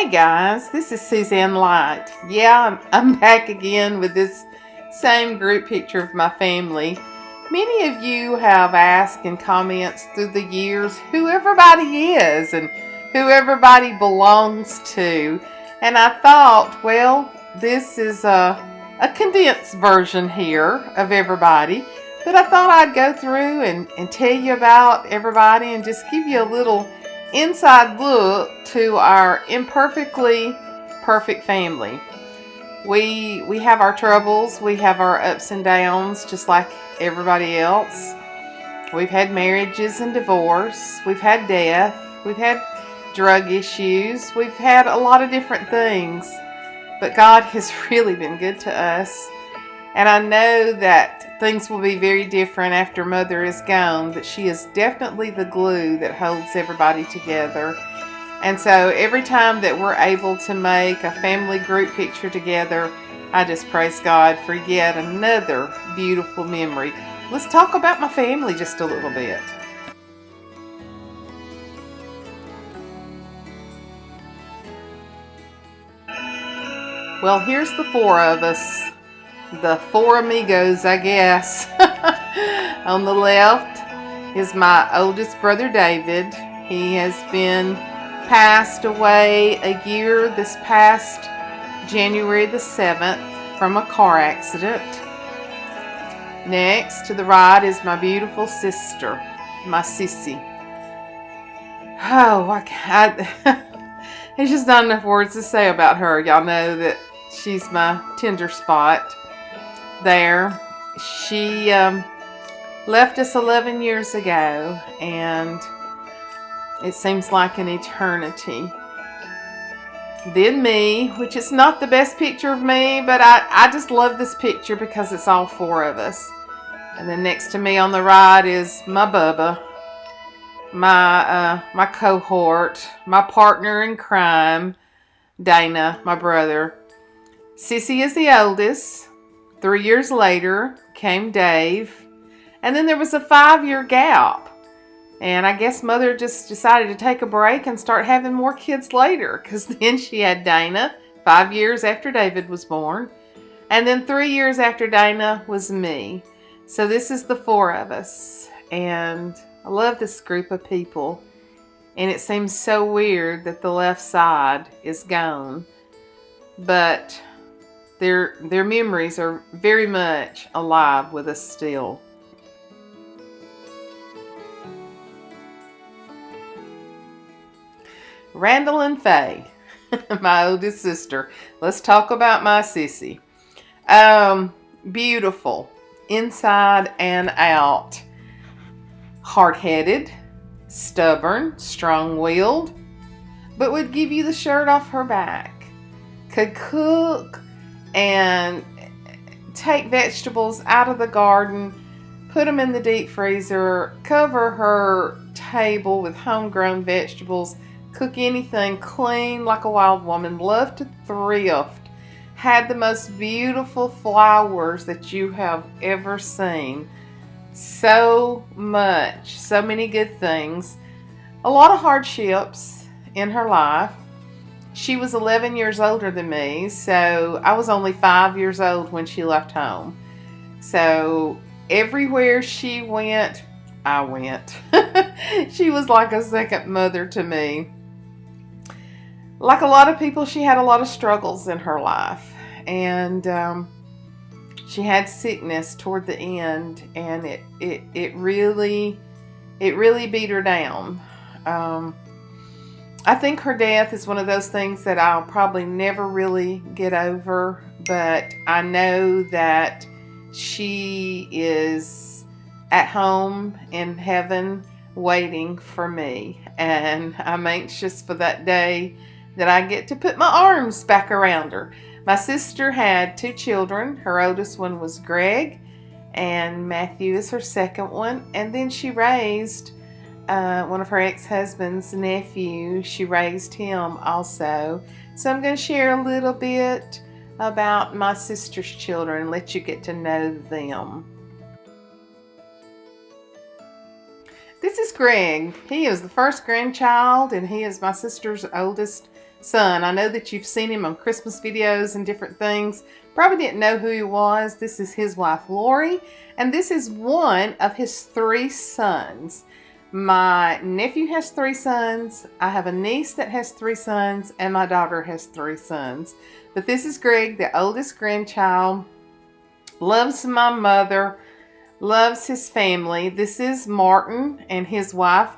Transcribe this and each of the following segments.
Hey guys, this is Suzanne Light. Yeah, I'm back again with this same group picture of my family. Many of you have asked in comments through the years who everybody is and who everybody belongs to. And I thought, well, this is a condensed version here of everybody. But I thought I'd go through and tell you about everybody and just give you a little inside look to our imperfectly perfect family. We have our troubles, we have our ups and downs just like everybody else. We've had marriages and divorce, we've had death, we've had drug issues, we've had a lot of different things. But God has really been good to us. And I know that things will be very different after Mother is gone, but she is definitely the glue that holds everybody together. And so every time that we're able to make a family group picture together, I just praise God for yet another beautiful memory. Let's talk about my family just a little bit. Well, here's the four of us. The four amigos, I guess. On the left is my oldest brother, David. He has been passed away a year this past January the 7th from a car accident. Next to the right is my beautiful sister, my sissy. Oh, there's just not enough words to say about her. Y'all know that she's my tender spot. There, she left us 11 years ago, and it seems like an eternity. Then me, which is not the best picture of me, but I just love this picture because it's all four of us. And then next to me on the right is my Bubba, my cohort, my partner in crime, Dana, my brother. Sissy is the oldest. 3 years later came Dave, and then there was a 5-year gap. And I guess Mother just decided to take a break and start having more kids later, because then she had Dana 5 years after David was born, and then 3 years after Dana was me. So this is the four of us, and I love this group of people. And it seems so weird that the left side is gone, but their memories are very much alive with us still. Randall and Faye, my oldest sister. Let's talk about my sissy. Beautiful, inside and out. Hard-headed, stubborn, strong-willed, but would give you the shirt off her back. Could cook and take vegetables out of the garden, put them in the deep freezer, cover her table with homegrown vegetables, cook anything clean like a wild woman, loved to thrift, had the most beautiful flowers that you have ever seen. So much, so many good things. A lot of hardships in her life. She was 11 years older than me, so I was only 5 years old when she left home. So everywhere she went, I went. She was like a second mother to me. Like a lot of people, she had a lot of struggles in her life, and she had sickness toward the end, and it really beat her down. I think her death is one of those things that I'll probably never really get over, but I know that she is at home in heaven waiting for me, and I'm anxious for that day that I get to put my arms back around her. My sister had 2 children. Her oldest one was Greg, and Matthew is her second one, and then she raised one of her ex-husband's nephew. She raised him also. So I'm going to share a little bit about my sister's children and let you get to know them. This is Greg. He is the first grandchild, and he is my sister's oldest son. I know that you've seen him on Christmas videos and different things. Probably didn't know who he was. This is his wife, Lori, and this is one of his 3 sons. My nephew has 3 sons. I have a niece that has 3 sons, and my daughter has 3 sons. But this is Greg, the oldest grandchild. Loves my mother, loves his family. This is Martin and his wife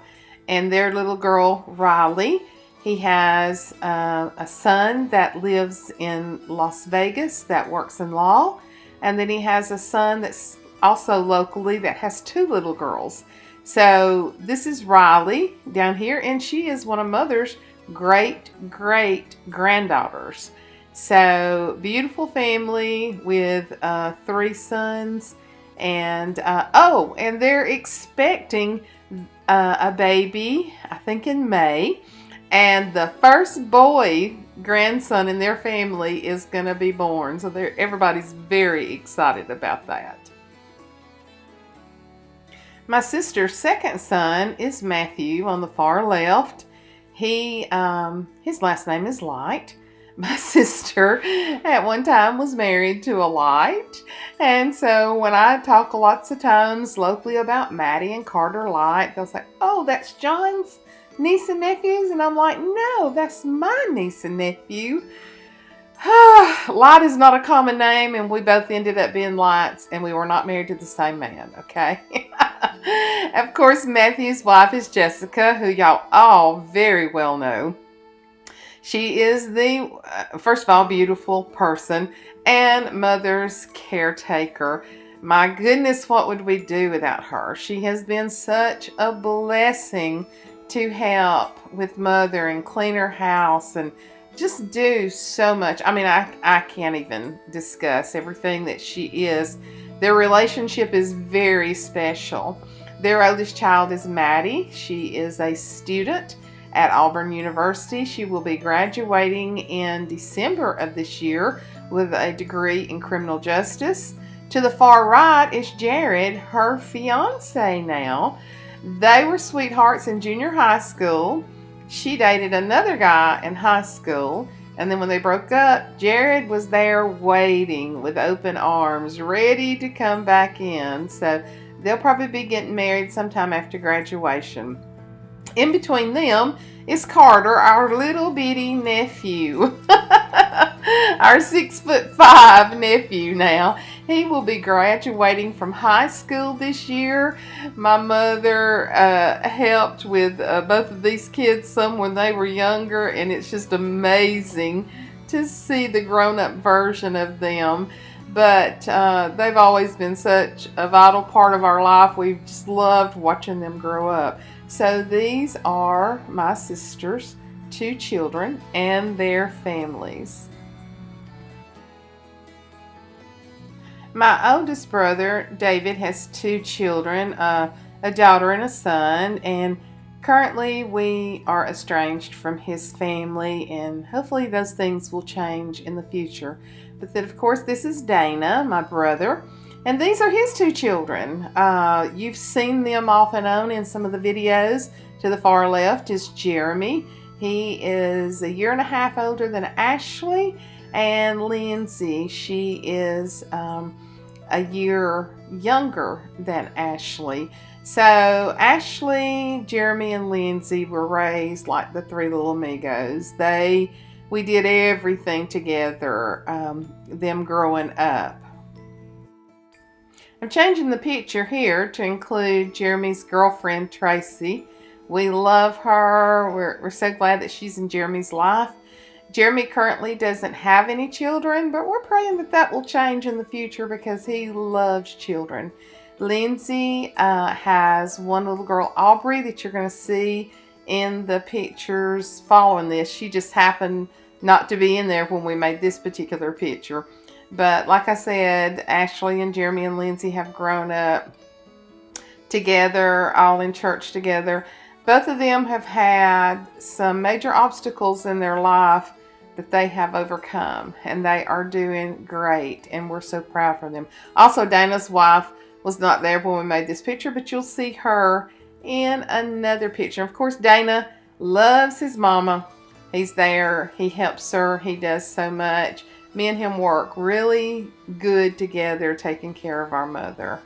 and their little girl, Riley. He has a son that lives in Las Vegas that works in law. And then he has a son that's also locally that has 2 little girls. So this is Riley down here, and she is one of Mother's great granddaughters. So beautiful family with 3 sons, and and they're expecting a baby, I think in May, and the first boy grandson in their family is going to be born. So everybody's very excited about that. My sister's second son is Matthew on the far left. His last name is Light. My sister at one time was married to a Light, and so when I talk lots of times locally about Maddie and Carter Light, they'll say, "Oh, that's John's niece and nephews," and I'm like, "No, that's my niece and nephew." Light is not a common name, and we both ended up being Lights, and we were not married to the same man, okay? Of course, Matthew's wife is Jessica, who y'all all very well know. She is the, first of all, beautiful person and Mother's caretaker. My goodness, what would we do without her? She has been such a blessing to help with Mother and clean her house and just do so much. I mean, I can't even discuss everything that she is. Their relationship is very special. Their oldest child is Maddie. She is a student at Auburn University. She will be graduating in December of this year with a degree in criminal justice. To the far right is Jared, her fiance now. They were sweethearts in junior high school. She dated another guy in high school, and then when they broke up, Jared was there waiting with open arms, ready to come back in. So they'll probably be getting married sometime after graduation. In between them is Carter, our little bitty nephew. Our 6'5" nephew now. He will be graduating from high school this year. My mother helped with both of these kids some when they were younger, and it's just amazing to see the grown-up version of them. But they've always been such a vital part of our life. We've just loved watching them grow up. So these are my sister's 2 children and their families. My oldest brother, David, has 2 children, a daughter and a son, and currently we are estranged from his family, and hopefully those things will change in the future. But then, of course, this is Dana, my brother, and these are his 2 children. You've seen them off and on in some of the videos. To the far left is Jeremy. He is a 1.5 years older than Ashley, and Lindsay, she is a year younger than Ashley. So Ashley, Jeremy, and Lindsay were raised like the 3 little amigos. We did everything together, them growing up. I'm changing the picture here to include Jeremy's girlfriend, Tracy. We love her. We're so glad that she's in Jeremy's life. Jeremy currently doesn't have any children, but we're praying that that will change in the future because he loves children. Lindsay has one little girl, Aubry, that you're going to see in the pictures following this. She just happened not to be in there when we made this particular picture. But like I said, Ashley and Jeremy and Lindsay have grown up together, all in church together. Both of them have had some major obstacles in their life that they have overcome, and they are doing great, and we're so proud for them. Also, Dana's wife was not there when we made this picture, but you'll see her in another picture. Of course, Dana loves his mama. He's there. He helps her. He does so much. Me and him work really good together, taking care of our mother.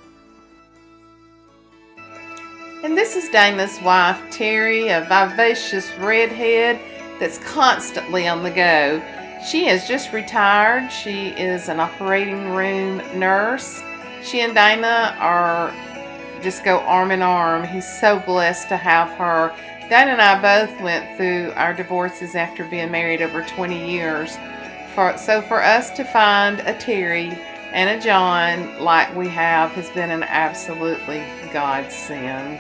And this is Dana's wife, Terry, a vivacious redhead that's constantly on the go. She has just retired. She is an operating room nurse. She and Dana just go arm in arm. He's so blessed to have her. Dana and I both went through our divorces after being married over 20 years. So for us to find a Terry and a John like we have has been an absolutely godsend.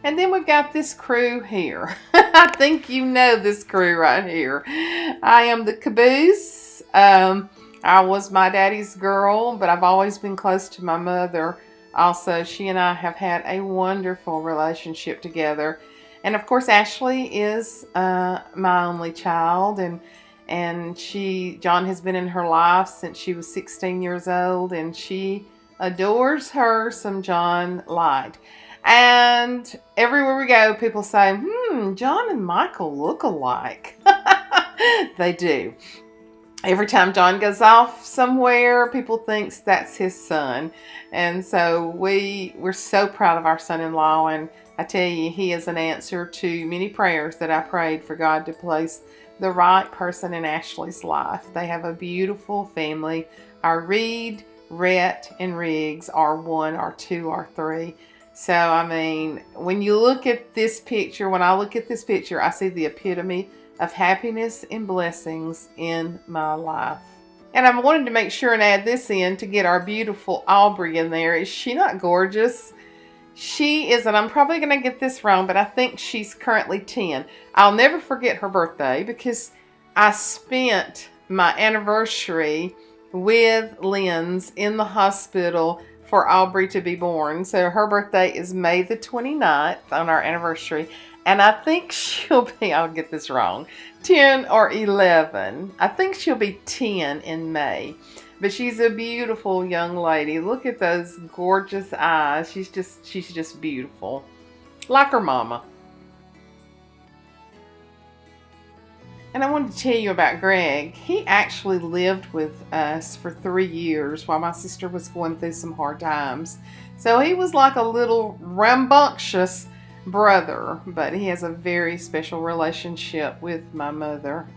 And then we've got this crew here. I think you know this crew right here. I am the caboose. I was my daddy's girl, but I've always been close to my mother. Also, she and I have had a wonderful relationship together. And of course, Ashley is my only child, and John has been in her life since she was 16 years old, and she adores her some John Light. And everywhere we go, people say, John and Michael look alike. They do. Every time John goes off somewhere, people think that's his son. And so we're so proud of our son-in-law. And I tell you, he is an answer to many prayers that I prayed for God to place the right person in Ashley's life. They have a beautiful family. Our Reed, Rhett, and Riggs are 1 or 2 or 3. So, I mean, when you look at this picture, when I look at this picture, I see the epitome of happiness and blessings in my life. And I wanted to make sure and add this in to get our beautiful Aubry in there. Is she not gorgeous? She is, and I'm probably going to get this wrong, but I think she's currently 10. I'll never forget her birthday because I spent my anniversary with Lynn's in the hospital for Aubry to be born. So her birthday is May the 29th on our anniversary. And I think she'll be, I'll get this wrong, 10 or 11. I think she'll be 10 in May. But she's a beautiful young lady. Look at those gorgeous eyes. She's just beautiful. Like her mama. And I wanted to tell you about Greg. He actually lived with us for 3 years while my sister was going through some hard times. So he was like a little rambunctious brother, but he has a very special relationship with my mother.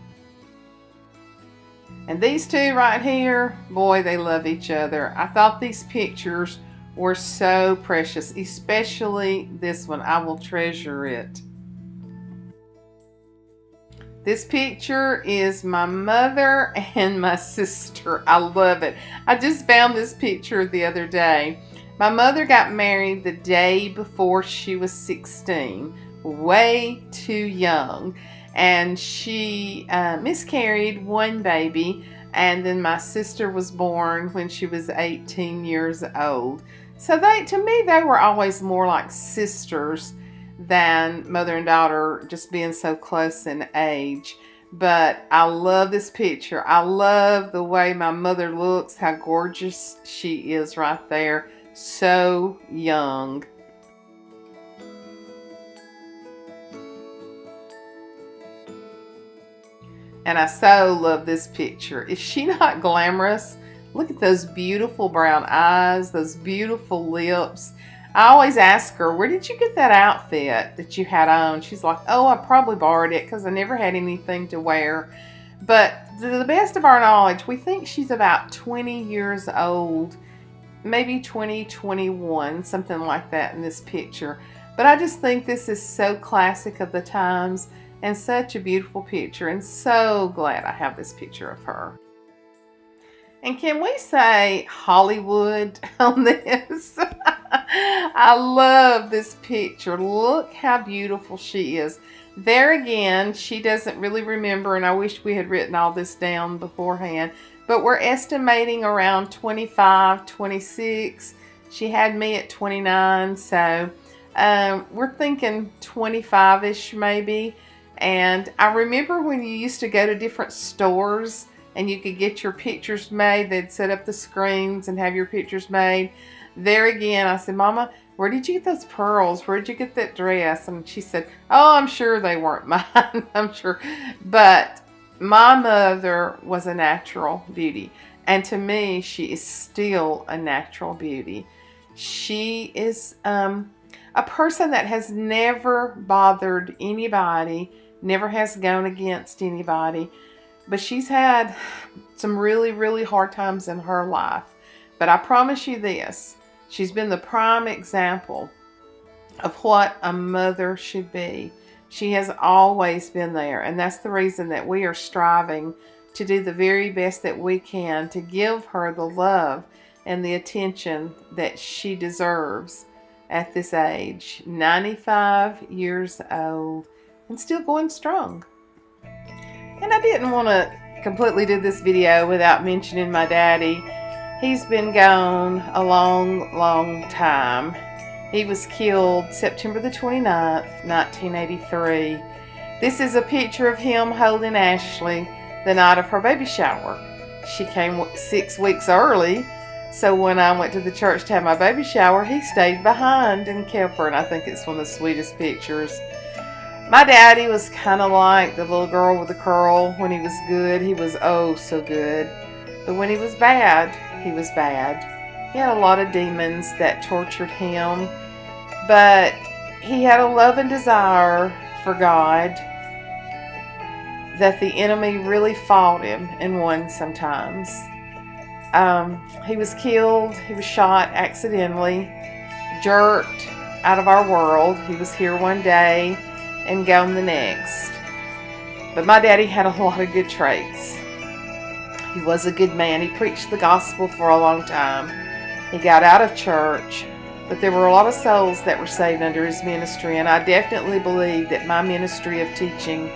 And these two right here, boy, they love each other. I thought these pictures were so precious, especially this one. I will treasure it. This picture is my mother and my sister. I love it. I just found this picture the other day. My mother got married the day before she was 16, way too young. And she miscarried one baby, and then my sister was born when she was 18 years old. So to me, they were always more like sisters than mother and daughter, just being so close in age. But I love this picture. I love the way my mother looks, how gorgeous she is right there. So young. And I so love this picture. Is she not glamorous? Look at those beautiful brown eyes, those beautiful lips. I always ask her, where did you get that outfit that you had on? She's like, oh, I probably borrowed it because I never had anything to wear. But to the best of our knowledge, we think she's about 20 years old. Maybe 20, 21, something like that in this picture. But I just think this is so classic of the times and such a beautiful picture, and so glad I have this picture of her. And can we say Hollywood on this? I love this picture. Look how beautiful she is. There again, she doesn't really remember, and I wish we had written all this down beforehand. But we're estimating around 25, 26. She had me at 29, so we're thinking 25-ish maybe. And I remember when you used to go to different stores and you could get your pictures made. They'd set up the screens and have your pictures made. There again, I said, Mama, where did you get those pearls? Where did you get that dress? And she said, oh, I'm sure they weren't mine. I'm sure. But my mother was a natural beauty. And to me, she is still a natural beauty. She is a person that has never bothered anybody, never has gone against anybody. But she's had some really, really hard times in her life. But I promise you this, she's been the prime example of what a mother should be. She has always been there, and that's the reason that we are striving to do the very best that we can to give her the love and the attention that she deserves at this age. 95 years old and still going strong. And I didn't want to completely do this video without mentioning my daddy. He's been gone a long, long time. He was killed September the 29th, 1983. This is a picture of him holding Ashley the night of her baby shower. She came 6 weeks early, so when I went to the church to have my baby shower, he stayed behind and kept her, and I think it's one of the sweetest pictures. My daddy was kind of like the little girl with the curl. When he was good, he was oh so good. But when he was bad, he was bad. He had a lot of demons that tortured him, but he had a love and desire for God that the enemy really fought him and won sometimes. He was killed. He was shot accidentally, jerked out of our world. He was here one day and gone the next. But my daddy had a lot of good traits. He was a good man. He preached the gospel for a long time. He got out of church, but there were a lot of souls that were saved under his ministry, and I definitely believe that my ministry of teaching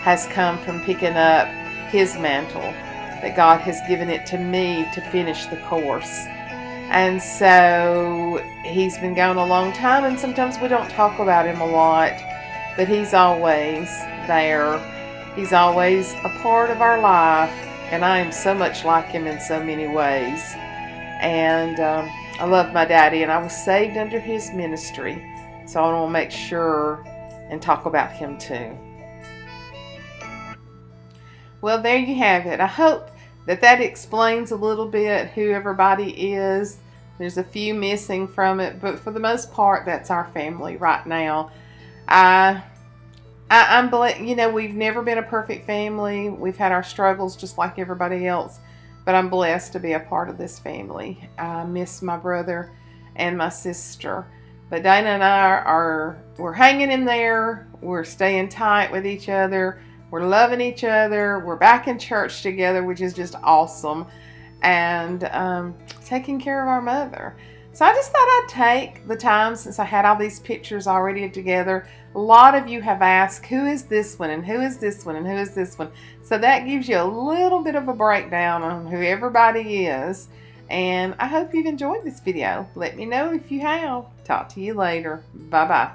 has come from picking up his mantle, that God has given it to me to finish the course. And so he's been gone a long time, and sometimes we don't talk about him a lot, but he's always there. He's always a part of our life, and I am so much like him in so many ways. And I love my daddy, and I was saved under his ministry, so I want to make sure and talk about him too. Well, there you have it. I hope that explains a little bit who everybody is. There's a few missing from it, but for the most part, that's our family right now. I'm blessed. You know, we've never been a perfect family. We've had our struggles just like everybody else, but I'm blessed to be a part of this family. I miss my brother and my sister, but Dana and I we're hanging in there. We're staying tight with each other. We're loving each other. We're back in church together, which is just awesome, and taking care of our mother. So I just thought I'd take the time, since I had all these pictures already together. A lot of you have asked, who is this one, and who is this one, and who is this one? So that gives you a little bit of a breakdown on who everybody is. And I hope you've enjoyed this video. Let me know if you have. Talk to you later. Bye-bye.